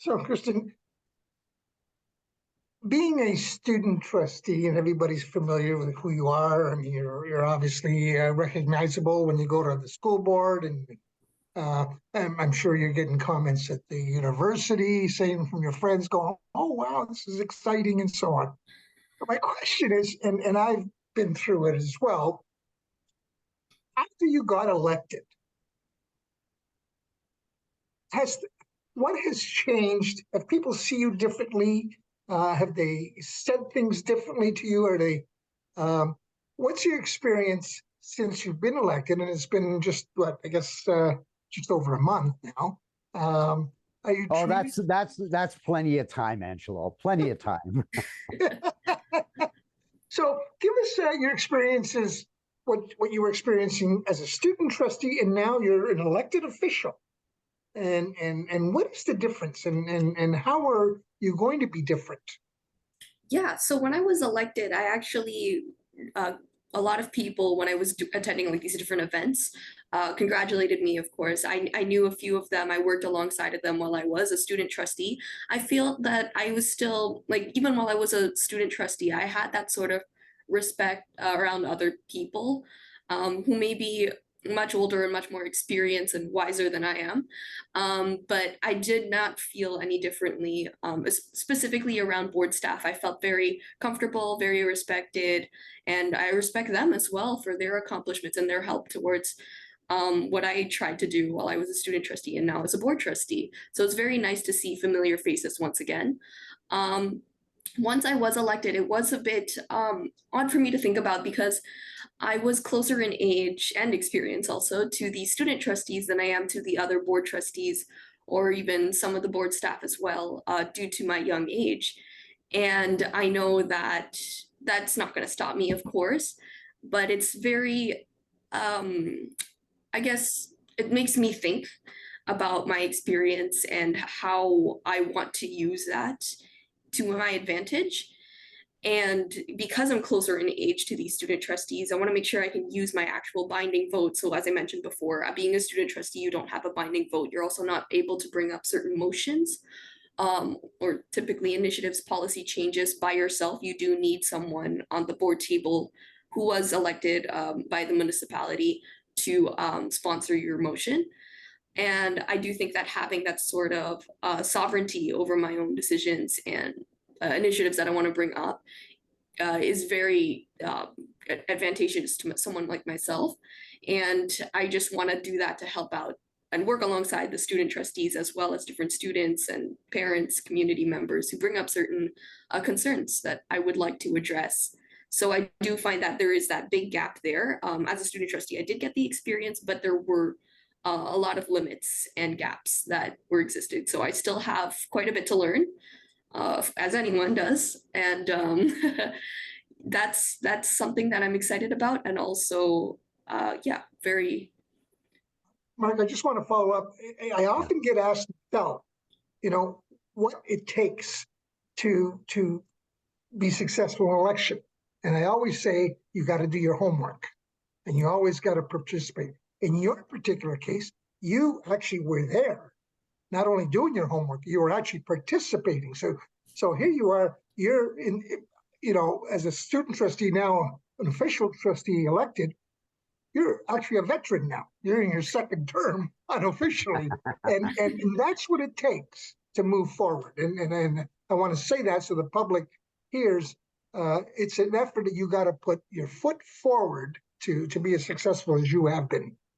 So, Kirsten, being a student trustee, and everybody's familiar with who you are. I mean, you're obviously recognizable when you go to the school board, and I'm sure you're getting comments at the university, saying from your friends, going, "Oh, wow, this is exciting," and so on. But my question is, and I've been through it as well. After you got elected, has what has changed? Have people see you differently? Have they said things differently to you? Are they? What's your experience since you've been elected? And it's been just what, I guess, just over a month now. Are you? Oh, that's plenty of time, Angelo. Plenty of time. So, give us your experiences. What you were experiencing as a student trustee, and now you're an elected official. And what is the difference, and how are you going to be different? Yeah, so when I was elected, I actually, a lot of people, when I was attending like these different events, congratulated me, of course. I knew a few of them. I worked alongside of them while I was a student trustee. I feel that I was still, like, even while I was a student trustee, I had that sort of respect around other people who may be much older and much more experienced and wiser than I am. But I did not feel any differently, specifically around board staff. I felt very comfortable, very respected, and I respect them as well for their accomplishments and their help towards what I tried to do while I was a student trustee and now as a board trustee. So it's very nice to see familiar faces once again. Once I was elected, it was a bit odd for me to think about because I was closer in age and experience also to the student trustees than I am to the other board trustees or even some of the board staff as well, due to my young age. And I know that that's not going to stop me, of course, but it's very, I guess it makes me think about my experience and how I want to use that to my advantage. And because I'm closer in age to these student trustees, I want to make sure I can use my actual binding vote. So as I mentioned before, being a student trustee, you don't have a binding vote. You're also not able to bring up certain motions or typically initiatives, policy changes by yourself. You do need someone on the board table who was elected by the municipality to sponsor your motion. And I do think that having that sort of sovereignty over my own decisions and initiatives that I want to bring up is very advantageous to someone like myself. And I just want to do that to help out and work alongside the student trustees as well as different students and parents, community members who bring up certain concerns that I would like to address. So I do find that there is that big gap there. As a student trustee, I did get the experience, but there were a lot of limits and gaps that were existed. So I still have quite a bit to learn. As anyone does, and that's something that I'm excited about, and also, yeah, very. Mark, I just want to follow up. I often get asked, what it takes to be successful in an election, and I always say you got to do your homework, and you always got to participate. In your particular case, you actually were there. Not only doing your homework, you were actually participating. So here you are, you're in, as a student trustee now, an official trustee elected, you're actually a veteran now. You're in your second term unofficially. and that's what it takes to move forward. And I want to say that so the public hears, it's an effort that you got to put your foot forward to be as successful as you have been.